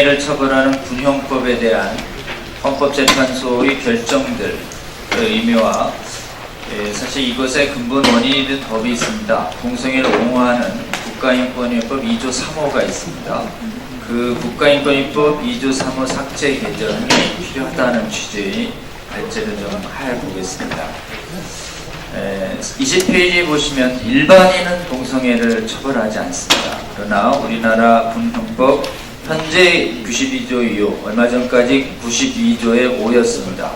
동성애를 처벌하는 군형법에 대한 헌법재판소의 결정들의 의미와 사실 이것의 근본 원인이 된 법이 있습니다. 동성애를 옹호하는 국가인권위법 2조 3호가 있습니다. 그 국가인권위법 2조 3호 삭제 개정이 필요하다는 취지의 발제를 좀 해보겠습니다. 20페이지 보시면 일반인은 동성애를 처벌하지 않습니다. 그러나 우리나라 군형법 현재 92조 2호, 얼마 전까지 92조의 5였습니다.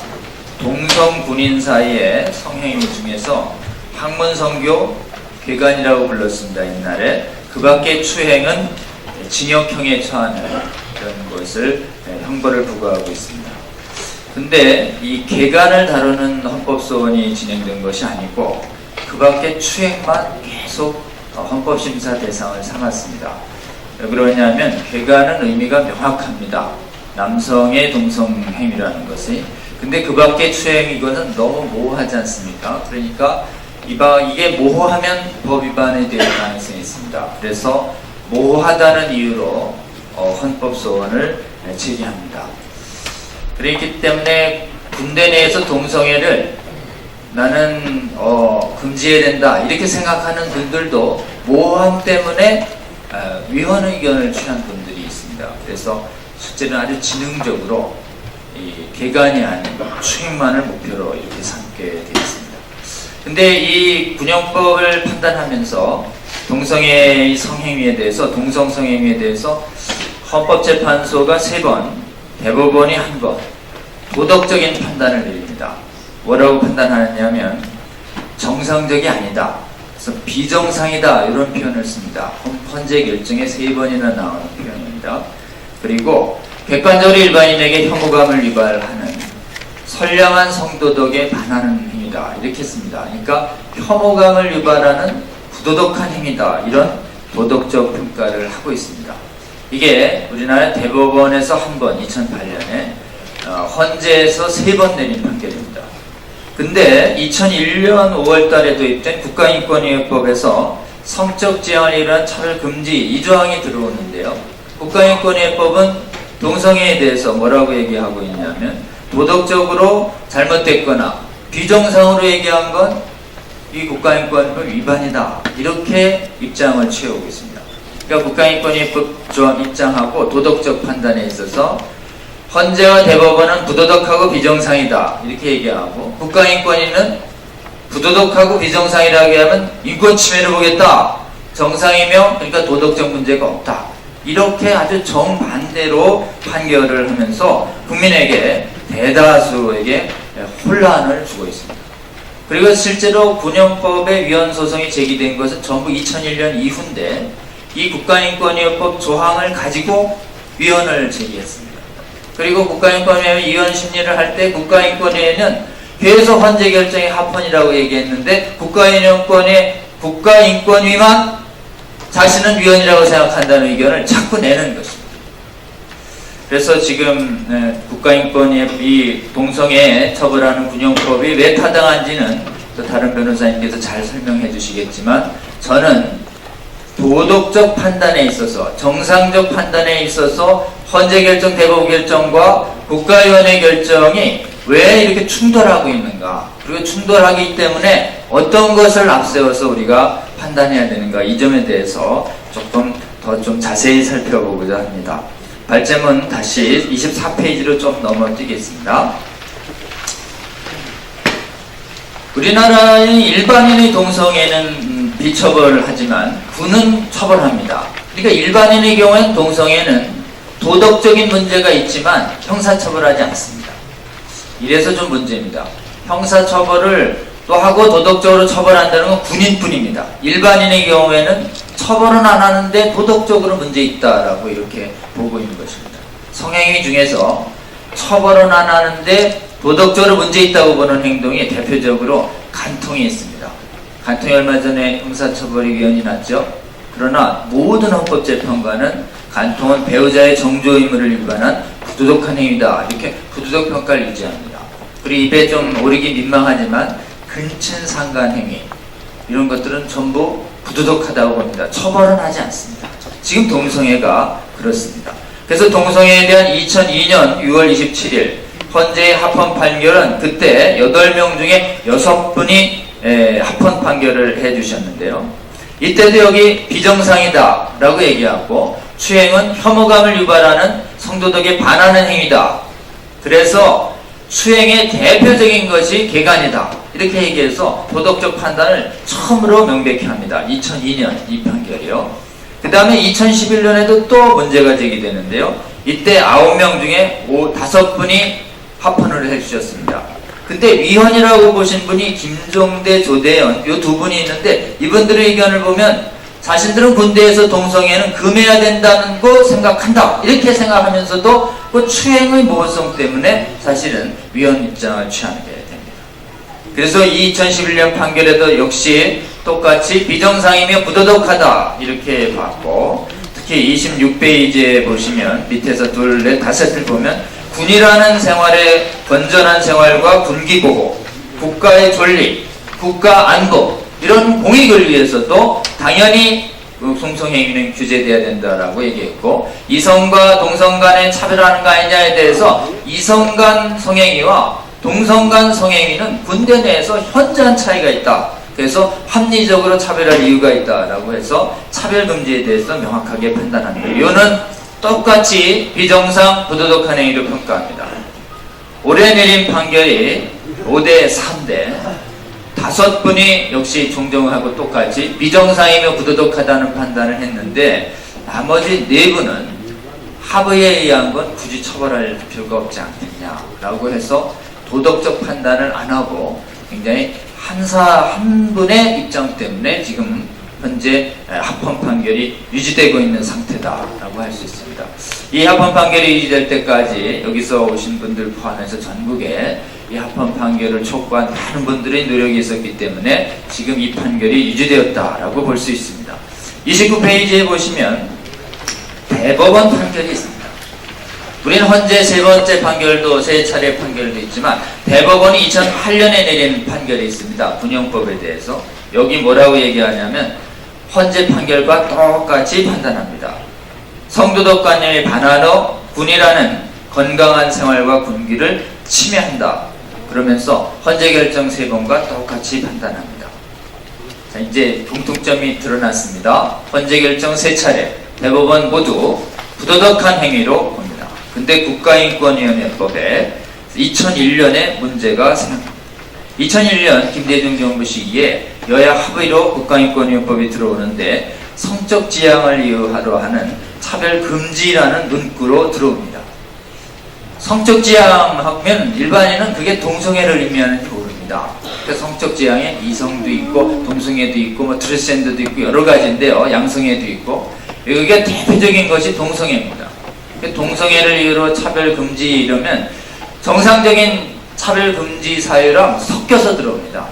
동성 군인 사이의 성행위 중에서 학문성교, 괴간이라고 불렀습니다. 옛날에. 그 밖의 추행은 징역형에 처하는 그런 것을 형벌을 부과하고 있습니다. 근데 이 괴간을 다루는 헌법소원이 진행된 것이 아니고 그 밖의 추행만 계속 헌법심사 대상을 삼았습니다. 왜 그러냐면 괴간은 의미가 명확합니다. 남성의 동성행위라는 것이. 근데 그 밖의 추행 이거는 너무 모호하지 않습니까? 그러니까 이게 모호하면 법 위반에 대한 가능성이 있습니다. 그래서 모호하다는 이유로 헌법소원을 제기합니다. 그렇기 때문에 군대 내에서 동성애를 나는 금지해야 된다 이렇게 생각하는 분들도 모호함 때문에 위헌 의견을 취한 분들이 있습니다. 그래서 실제는 아주 지능적으로 이 괴간이 아닌 추행만을 목표로 이렇게 삼게 되어 있습니다. 근데 이 군형법을 판단하면서 동성애의 성행위에 대해서, 동성 성행위에 대해서 헌법재판소가 3번, 대법원이 1번 도덕적인 판단을 내립니다. 뭐라고 판단하느냐면 정상적이 아니다, 그래서 비정상이다 이런 표현을 씁니다. 헌재 결정에 3번이나 나오는 표현입니다. 그리고 객관적으로 일반인에게 혐오감을 유발하는 선량한 성도덕에 반하는 행위다 이렇게 씁니다. 그러니까 혐오감을 유발하는 부도덕한 행위다 이런 도덕적 평가를 하고 있습니다. 이게 우리나라 대법원에서 1번 2008년에 헌재에서 3번 내린 판결입니다. 근데 2001년 5월달에 도입된 국가인권위법에서 성적 지향을 일어난 차별 금지 이 조항이 들어오는데요. 국가인권위법은 동성애에 대해서 뭐라고 얘기하고 있냐면 도덕적으로 잘못됐거나 비정상으로 얘기한 건 이 국가인권법 위반이다 이렇게 입장을 취하고 있습니다. 그러니까 국가인권위법 조항 입장하고 도덕적 판단에 있어서 헌재와 대법원은 부도덕하고 비정상이다 이렇게 얘기하고 국가인권위는 부도덕하고 비정상이라고 하면 인권 침해를 보겠다, 정상이며 그러니까 도덕적 문제가 없다 이렇게 아주 정반대로 판결을 하면서 국민에게 대다수에게 혼란을 주고 있습니다. 그리고 실제로 군형법의 위헌 소송이 제기된 것은 전부 2001년 이후인데 이 국가인권위법 조항을 가지고 위헌을 제기했습니다. 그리고 국가인권위원회 위헌 심리를 할 때 국가인권위에는 계속 헌재 결정이 합헌이라고 얘기했는데 국가인권위만 자신은 위헌이라고 생각한다는 의견을 자꾸 내는 것입니다. 그래서 지금 국가인권위 동성애 처벌하는 군형법이 왜 타당한지는 또 다른 변호사님께서 잘 설명해 주시겠지만 저는 도덕적 판단에 있어서 정상적 판단에 있어서 헌재 결정, 대법원 결정과 국가위원회 결정이 왜 이렇게 충돌하고 있는가, 그리고 충돌하기 때문에 어떤 것을 앞세워서 우리가 판단해야 되는가 이 점에 대해서 조금 더 좀 자세히 살펴보고자 합니다. 발제문 다시 24페이지로 좀 넘어뛰겠습니다. 우리나라의 일반인의 동성애는 비처벌하지만 군은 처벌합니다. 그러니까 일반인의 경우에는 동성애는 도덕적인 문제가 있지만 형사처벌하지 않습니다. 이래서 좀 문제입니다. 형사처벌을 또 하고 도덕적으로 처벌한다는 건 군인뿐입니다. 일반인의 경우에는 처벌은 안 하는데 도덕적으로 문제 있다라고 이렇게 보고 있는 것입니다. 성행위 중에서 처벌은 안 하는데 도덕적으로 문제 있다고 보는 행동이 대표적으로 간통이 있습니다. 간통이 얼마 전에 형사처벌이 위헌이 났죠. 그러나 모든 헌법재판관은 간통은 배우자의 정조 의무를 위반한 부도덕한 행위다 이렇게 부도덕 평가를 유지합니다. 그리고 입에 좀 오르기 민망하지만 근친상간 행위 이런 것들은 전부 부도덕하다고 봅니다. 처벌은 하지 않습니다. 지금 동성애가 그렇습니다. 그래서 동성애에 대한 2002년 6월 27일 헌재의 합헌 판결은 그때 8명 중에 6분이 합헌 판결을 해주셨는데요. 이때도 여기 비정상이다 라고 얘기하고 추행은 혐오감을 유발하는 성도덕에 반하는 행위다. 그래서 추행의 대표적인 것이 개간이다. 이렇게 얘기해서 도덕적 판단을 처음으로 명백히 합니다. 2002년 이 판결이요. 그 다음에 2011년에도 또 문제가 제기되는데요. 이때 9명 중에 5분이 합헌을 해주셨습니다. 그때 위헌이라고 보신 분이 김종대, 조대현 이 두 분이 있는데 이분들의 의견을 보면 자신들은 군대에서 동성애는 금해야 된다는 거 생각한다. 이렇게 생각하면서도 그 추행의 모호성 때문에 사실은 위헌 입장을 취하게 됩니다. 그래서 2011년 판결에도 역시 똑같이 비정상이며 부도덕하다 이렇게 봤고, 특히 26페이지에 보시면 밑에서 둘, 넷, 다섯을 보면 군이라는 생활의 건전한 생활과 군기보호, 국가의 존립, 국가 안보 이런 공익을 위해서도 당연히 동성행위는 규제돼야 된다라고 얘기했고, 이성 과 동성 간의 차별하는 거 아니냐에 대해서 이성 간 성행위와 동성 간 성행위는 군대 내에서 현저한 차이가 있다. 그래서 합리적으로 차별할 이유가 있다라고 해서 차별금지에 대해서 명확하게 판단합니다. 이유는 똑같이 비정상 부도덕한 행위를 평가합니다. 올해 내린 판결이 5대 3대 5분이 역시 종정하고 똑같이 비정상이며 부도덕하다는 판단을 했는데, 나머지 4분은 합의에 의한 건 굳이 처벌할 필요가 없지 않겠냐라고 해서 도덕적 판단을 안 하고 굉장히 한 분의 입장 때문에 지금 현재 합헌 판결이 유지되고 있는 상태다라고 할 수 있습니다. 이 합헌 판결이 유지될 때까지 여기서 오신 분들 포함해서 전국에 이 합헌 판결을 촉구한 많은 분들의 노력이 있었기 때문에 지금 이 판결이 유지되었다라고 볼 수 있습니다. 29페이지에 보시면 대법원 판결이 있습니다. 우리는 현재 3번째 판결도 3차례 판결도 있지만 대법원이 2008년에 내린 판결이 있습니다. 군형법에 대해서. 여기 뭐라고 얘기하냐면 헌재 판결과 똑같이 판단합니다. 성도덕관념에 반하여 군이라는 건강한 생활과 군기를 침해한다. 그러면서 헌재 결정 3번과 똑같이 판단합니다. 자, 이제 공통점이 드러났습니다. 헌재 결정 3차례 대법원 모두 부도덕한 행위로 봅니다. 근데 국가인권위원회법에 2001년에 문제가 생깁니다. 2001년 김대중 정부 시기에 여야 합의로 국가인권위원회법이 들어오는데 성적 지향을 이유로 하는 차별금지라는 문구로 들어옵니다. 성적 지향하면 일반인은 그게 동성애를 의미하는지 모릅니다. 그러니까 성적 지향에 이성도 있고 동성애도 있고 뭐 트랜스젠더도 있고 여러 가지인데요. 양성애도 있고, 이게 대표적인 것이 동성애입니다. 동성애를 이유로 차별금지 이러면 정상적인 차별금지 사유랑 섞여서 들어옵니다.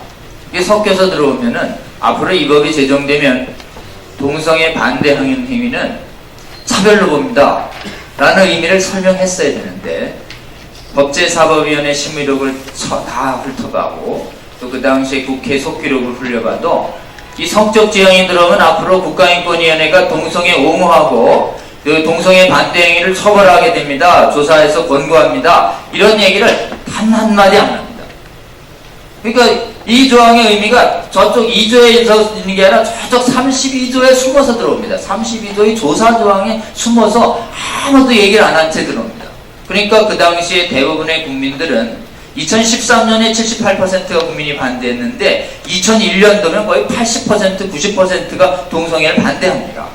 이게 섞여서 들어오면은 앞으로 이 법이 제정되면 동성애 반대하는 행위는 차별로 봅니다 라는 의미를 설명했어야 되는데, 법제사법위원회 심의록을 다 훑어가고 또 그 당시에 국회 속기록을 흘려봐도 이 성적 지향이 들어오면 앞으로 국가인권위원회가 동성애 옹호하고 그 동성애 반대 행위를 처벌하게 됩니다. 조사해서 권고합니다. 이런 얘기를 단 한마디 안 합니다. 그러니까 이 조항의 의미가 저쪽 2조에 있는 게 아니라 저쪽 32조에 숨어서 들어옵니다. 32조의 조사 조항에 숨어서 아무도 얘기를 안 한 채 들어옵니다. 그러니까 그 당시에 대부분의 국민들은 2013년에 78%가 국민이 반대했는데 2001년도면 거의 80%, 90%가 동성애를 반대합니다.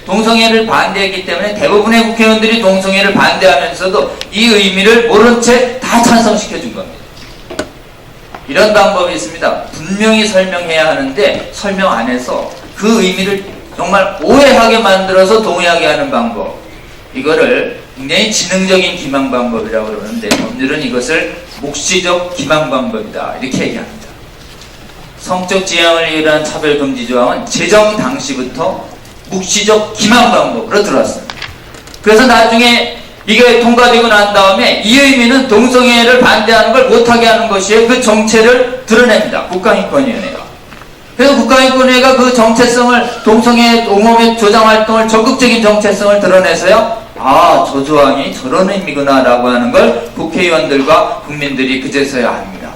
동성애를 반대했기 때문에 대부분의 국회의원들이 동성애를 반대하면서도 이 의미를 모른 채 다 찬성시켜 준 겁니다. 이런 방법이 있습니다. 분명히 설명해야 하는데 설명 안 해서 그 의미를 정말 오해하게 만들어서 동의하게 하는 방법, 이거를 굉장히 지능적인 기망 방법이라고 그러는데 법률은 이것을 묵시적 기망 방법이다 이렇게 얘기합니다. 성적 지향을 이유한 차별금지 조항은 제정 당시부터 묵시적 기망 방법으로 들어왔습니다. 그래서 나중에 이게 통과되고 난 다음에 이 의미는 동성애를 반대하는 걸 못하게 하는 것이에요. 그 정체를 드러냅니다. 국가인권위원회가. 그래서 국가인권위원회가 그 정체성을, 동성애 옹호의 조장 활동을 적극적인 정체성을 드러내서요, 아, 저 조항이 저런 의미구나라고 하는 걸 국회의원들과 국민들이 그제서야 압니다.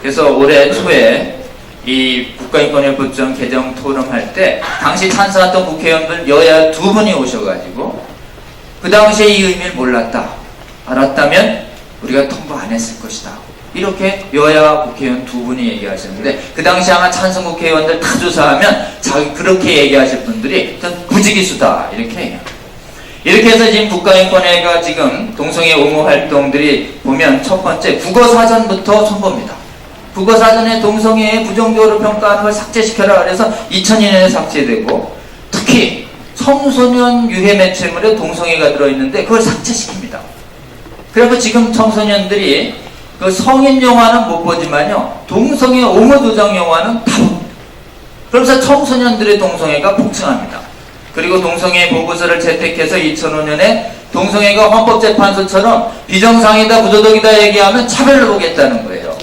그래서 올해 초에 이 국가인권위법정 개정 토론할 때 당시 찬성했던 국회의원들 여야 2분이 오셔가지고 그 당시에 이 의미를 몰랐다. 알았다면 우리가 통보 안 했을 것이다. 이렇게 여야 국회의원 2분이 얘기하셨는데 그 당시 아마 찬성 국회의원들 다 조사하면 자기 그렇게 얘기하실 분들이 부지기수다 이렇게 얘기합니다. 이렇게 해서 지금 국가인권회가 지금 동성애 옹호 활동들이 보면 첫 번째 국어사전부터 선보입니다. 국어사전에 동성애에 부정적으로 평가하는 걸 삭제시켜라 그래서 2002년에 삭제되고 특히 청소년 유해 매체물에 동성애가 들어있는데 그걸 삭제시킵니다. 그래서 지금 청소년들이 그 성인 영화는 못 보지만요 동성애 옹호 조장 영화는 다 봅니다. 그러면서 청소년들의 동성애가 폭증합니다. 그리고 동성애 보고서를 채택해서 2005년에 동성애가 헌법재판소처럼 비정상이다 부도덕이다 얘기하면 차별로 보겠다는 거예요.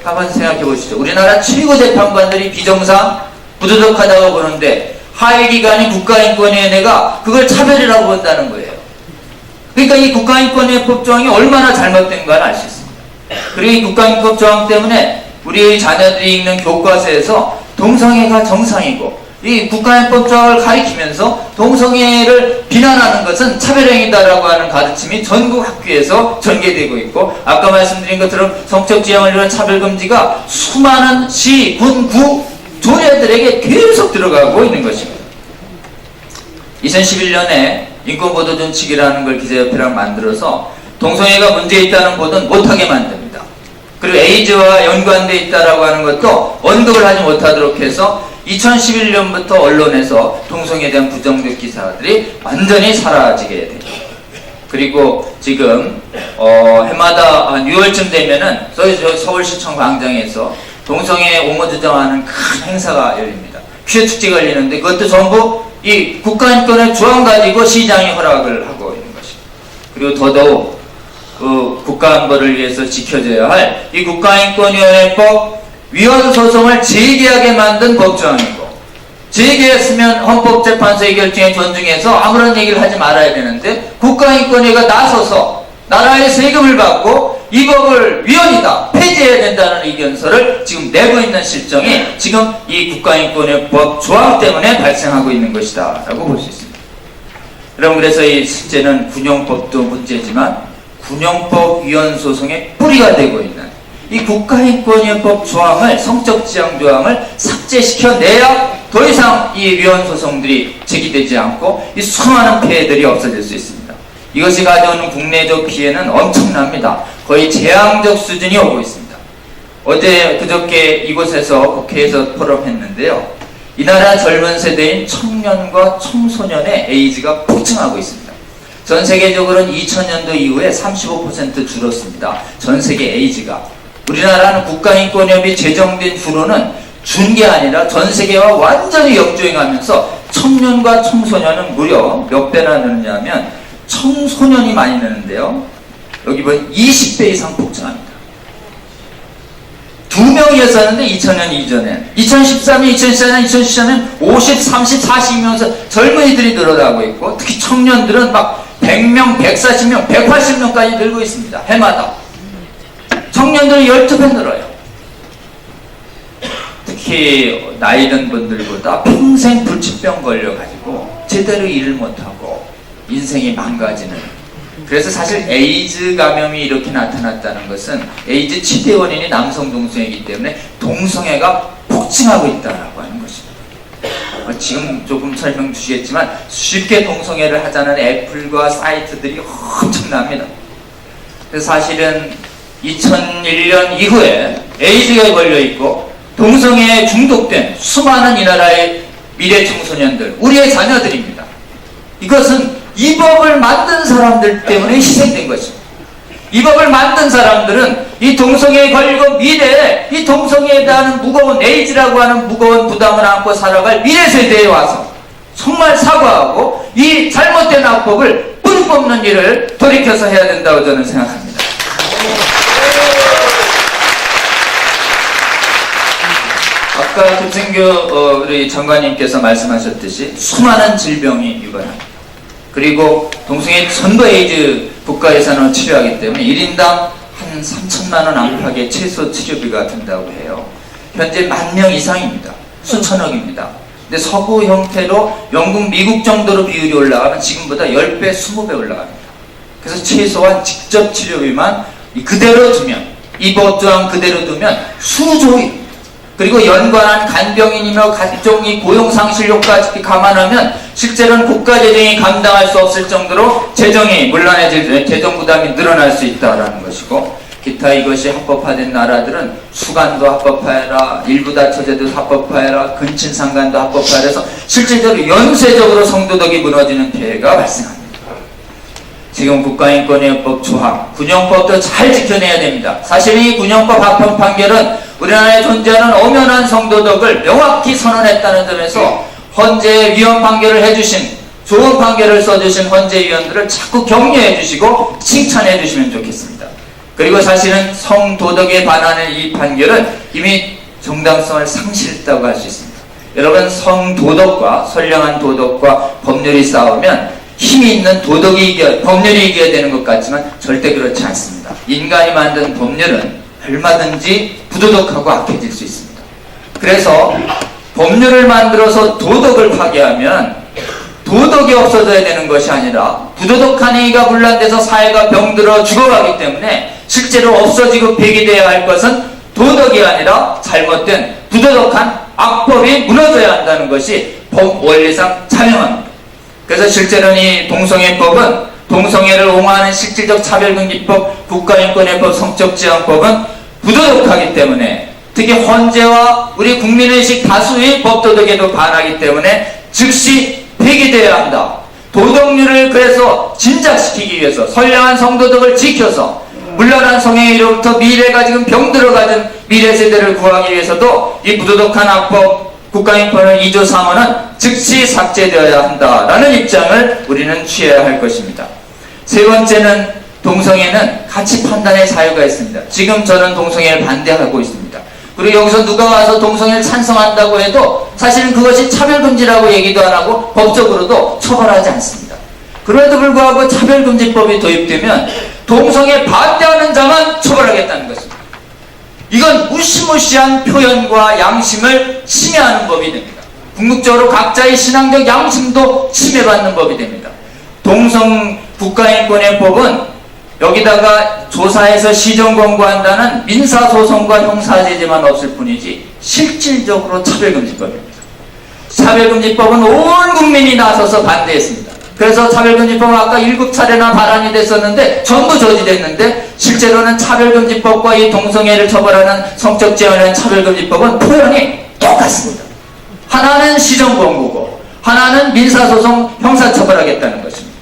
한번 생각해 보시죠. 우리나라 최고 재판관들이 비정상 부도덕하다고 보는데 하위기관인 국가인권위원회가 그걸 차별이라고 본다는 거예요. 그러니까 이 국가인권위법 조항이 얼마나 잘못된 걸 알 수 있습니다. 그리고 이 국가인권 조항 때문에 우리 자녀들이 읽는 교과서에서 동성애가 정상이고 이 국가인권 조항을 가리키면서 동성애를 비난하는 것은 차별행위다라고 하는 가르침이 전국 학교에서 전개되고 있고 아까 말씀드린 것처럼 성적 지향을 위한 차별금지가 수많은 시, 군, 구 조례들에게 계속 들어가고 있는 것입니다. 2011년에 인권보도준칙이라는 걸 기자협회랑 만들어서 동성애가 문제 있다는 보도는 못하게 만듭니다. 그리고 에이즈와 연관되어 있다라고 하는 것도 언급을 하지 못하도록 해서 2011년부터 언론에서 동성애에 대한 부정적 기사들이 완전히 사라지게 됩니다. 그리고 지금 해마다 한 6월쯤 되면은 서울시청 광장에서 동성애 옹호 주장하는 큰 행사가 열립니다. 퀴즈 축제가 열리는데 그것도 전부 이 국가인권의 조항 가지고 시장이 허락을 하고 있는 것입니다. 그리고 더더욱 그 국가안보를 위해서 지켜져야 할 이 국가인권위원회법 위헌 소송을 제기하게 만든 법조항이고 제기했으면 헌법재판소의 결정에 존중해서 아무런 얘기를 하지 말아야 되는데 국가인권위가 나서서 나라의 세금을 받고 이 법을 위헌이다 폐지해야 된다는 의견서를 지금 내고 있는 실정이 지금 이 국가인권위법 조항 때문에 발생하고 있는 것이다 라고 볼 수 있습니다. 여러분 그래서 이 실제는 군용법도 문제지만 군용법 위헌 소송의 뿌리가 되고 있는 이 국가인권위법 조항을 성적 지향 조항을 삭제시켜내야 더 이상 이 위헌 소송들이 제기되지 않고 이 수많은 피해들이 없어질 수 있습니다. 이것이 가져오는 국내적 피해는 엄청납니다. 거의 재앙적 수준이 오고 있습니다. 어제 그저께 이곳에서 국회에서 포럼했는데요. 이 나라 젊은 세대인 청년과 청소년의 에이즈가 폭증하고 있습니다. 전 세계적으로는 2000년도 이후에 35% 줄었습니다. 전 세계 에이즈가. 우리나라는 국가인권협이 제정된 후로는 준 게 아니라 전 세계와 완전히 역주행하면서 청년과 청소년은 무려 몇 배나 느느냐면 청소년이 많이 느는데요. 여기 보면 20배 이상 폭증합니다. 2명이었었는데 2000년 이전에 2013년, 2014년, 2014년 50, 30, 40명에서 젊은이들이 늘어나고 있고 특히 청년들은 막 100명, 140명, 180명까지 늘고 있습니다. 해마다. 청년들은 12배 늘어요. 특히 나이 든 분들보다 평생 불치병 걸려가지고 제대로 일을 못하고 인생이 망가지는. 그래서 사실 에이즈 감염이 이렇게 나타났다는 것은 에이즈 최대 원인이 남성 동성애이기 때문에 동성애가 폭증하고 있다고 하는 것입니다. 지금 조금 설명 주시겠지만 쉽게 동성애를 하자는 애플과 사이트들이 엄청납니다. 그래서 사실은 2001년 이후에 에이즈가 걸려있고 동성애에 중독된 수많은 이 나라의 미래 청소년들, 우리의 자녀들입니다. 이것은 이 법을 만든 사람들 때문에 희생된 것입니다. 이 법을 만든 사람들은 이 동성애에 걸리고 미래에 이 동성애에 대한 무거운 에이즈라고 하는 무거운 부담을 안고 살아갈 미래 세대에 와서 정말 사과하고 이 잘못된 악법을 뿌리 뽑는 일을 돌이켜서 해야 된다고 저는 생각합니다. 아까 김승규 우리 장관님께서 말씀하셨듯이 수많은 질병이 유발합니다. 그리고 동성애 전부 에이즈 국가에서는 치료하기 때문에 1인당 한 3천만 원 안팎의 최소 치료비가 든다고 해요. 현재 10,000명 이상입니다. 수천억입니다. 근데 서구 형태로 영국, 미국 정도로 비율이 올라가면 지금보다 10배, 20배 올라갑니다. 그래서 최소한 직접 치료비만 그대로 두면, 이 법조항 그대로 두면 수조입니다. 그리고 연관한 간병인이며 각종이 고용상실 효과까지 감안하면 실제로는 국가 재정이 감당할 수 없을 정도로 재정이 문란해질 재정 부담이 늘어날 수 있다는 것이고, 기타 이것이 합법화된 나라들은 수간도 합법화해라, 일부 다처제도 합법화해라, 근친상간도 합법화해라 해서 실질적으로 연쇄적으로 성도덕이 무너지는 피해가 발생합니다. 지금 국가인권위법 조항, 군용법도 잘 지켜내야 됩니다. 사실 이 군용법 합헌 판결은 우리나라에 존재하는 엄연한 성도덕을 명확히 선언했다는 점에서 헌재에 위헌 판결을 해주신, 좋은 판결을 써주신 헌재위원들을 자꾸 격려해 주시고 칭찬해 주시면 좋겠습니다. 그리고 사실은 성도덕에 반하는 이 판결은 이미 정당성을 상실했다고 할 수 있습니다. 여러분, 성도덕과 선량한 도덕과 법률이 싸우면 힘이 있는 법률이 이겨야 되는 것 같지만 절대 그렇지 않습니다. 인간이 만든 법률은 얼마든지 부도덕하고 악해질 수 있습니다. 그래서 법률을 만들어서 도덕을 파괴하면 도덕이 없어져야 되는 것이 아니라 부도덕한 행위가 분란돼서 사회가 병들어 죽어가기 때문에 실제로 없어지고 폐기되어야 할 것은 도덕이 아니라 잘못된 부도덕한 악법이 무너져야 한다는 것이 법 원리상 자명합니다. 그래서 실제로는 이 동성애법은 동성애를 옹호하는 실질적 차별금지법, 국가인권의법, 성적지향법은 부도덕하기 때문에 특히 헌재와 우리 국민의식 다수의 법도덕에도 반하기 때문에 즉시 폐기되어야 한다. 도덕률을 그래서 진작시키기 위해서 선량한 성도덕을 지켜서 물란한 성행위로부터 미래가 지금 병들어가는 미래 세대를 구하기 위해서도 이 부도덕한 악법 국가인권을 2조 3호는 즉시 삭제되어야 한다라는 입장을 우리는 취해야 할 것입니다. 세 번째는 동성애는 가치 판단의 자유가 있습니다. 지금 저는 동성애를 반대하고 있습니다. 그리고 여기서 누가 와서 동성애를 찬성한다고 해도 사실은 그것이 차별금지라고 얘기도 안 하고 법적으로도 처벌하지 않습니다. 그럼에도 불구하고 차별금지법이 도입되면 동성애 반대하는 자만 처벌하겠다는 것입니다. 이건 무시무시한 표현과 양심을 침해하는 법이 됩니다. 궁극적으로 각자의 신앙적 양심도 침해받는 법이 됩니다. 동성 국가인권의 법은 여기다가 조사해서 시정 권고한다는 민사소송과 형사제재만 없을 뿐이지 실질적으로 차별금지법입니다. 차별금지법은 온 국민이 나서서 반대했습니다. 그래서 차별금지법은 아까 7차례나 발안이 됐었는데 전부 저지됐는데 실제로는 차별금지법과 이 동성애를 처벌하는 성적지향을 차별금지법은 표현이 똑같습니다. 하나는 시정권고고 하나는 민사소송 형사처벌하겠다는 것입니다.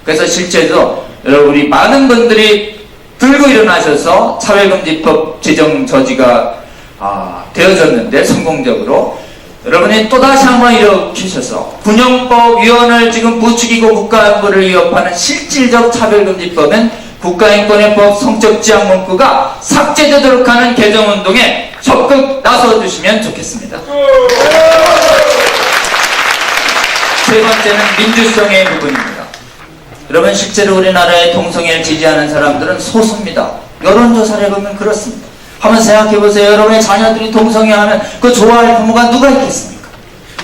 그래서 실제로 여러분 우리 많은 분들이 들고 일어나셔서 차별금지법 제정 저지가 되어졌는데 성공적으로 여러분이 또다시 한번 일으키셔서 군용법위원을 지금 부추기고 국가안보를 위협하는 실질적 차별금지법은 국가인권의법 성적지향 문구가 삭제되도록 하는 개정운동에 적극 나서주시면 좋겠습니다. 세 번째는 민주성의 부분입니다. 여러분 실제로 우리나라의 동성애를 지지하는 사람들은 소수입니다. 여론조사를 해보면 그렇습니다. 한번 생각해보세요. 여러분의 자녀들이 동성애하면 그 좋아할 부모가 누가 있겠습니까?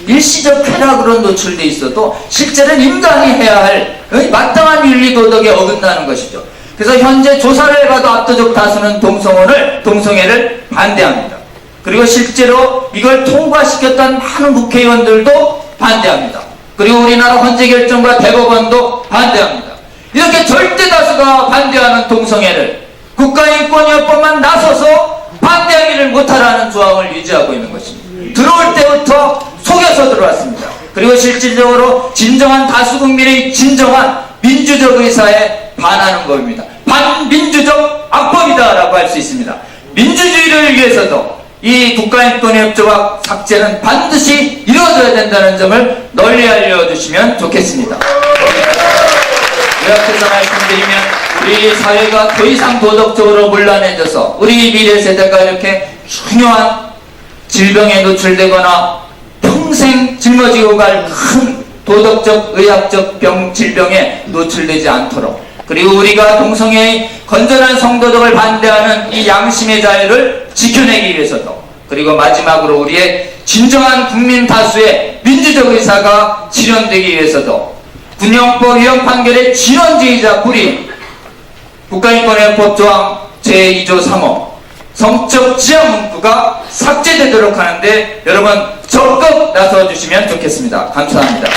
일시적 쾌락으로 노출돼 있어도 실제는 인간이 해야 할 마땅한 윤리 도덕에 어긋나는 것이죠. 그래서 현재 조사를 해봐도 압도적 다수는 동성애를 반대합니다. 그리고 실제로 이걸 통과시켰던 많은 국회의원들도 반대합니다. 그리고 우리나라 헌재결정과 대법원도 반대합니다. 이렇게 절대 다수가 반대하는 동성애를 국가인권위원회법만 나서서 반대하기를 못하라는 조항을 유지하고 있는 것입니다. 들어올 때부터 속여서 들어왔습니다. 그리고 실질적으로 진정한 다수 국민의 진정한 민주적 의사에 반하는 법입니다. 반민주적 악법이다라고 할 수 있습니다. 민주주의를 위해서도 이 국가인권협조와 삭제는 반드시 이루어져야 된다는 점을 널리 알려주시면 좋겠습니다. 요약해서 말씀드리면 우리 사회가 더 이상 도덕적으로 문란해져서 우리 미래 세대가 이렇게 중요한 질병에 노출되거나 평생 짊어지고 갈 큰 도덕적, 의학적 질병에 노출되지 않도록, 그리고 우리가 동성애의 건전한 성도덕을 반대하는 이 양심의 자유를 지켜내기 위해서도, 그리고 마지막으로 우리의 진정한 국민 다수의 민주적 의사가 실현되기 위해서도 군용법 위헌 판결의 진원주의자 불이 국가인권의법 조항 제2조 3호 성적 지향 문구가 삭제되도록 하는데 여러분 적극 나서주시면 좋겠습니다. 감사합니다.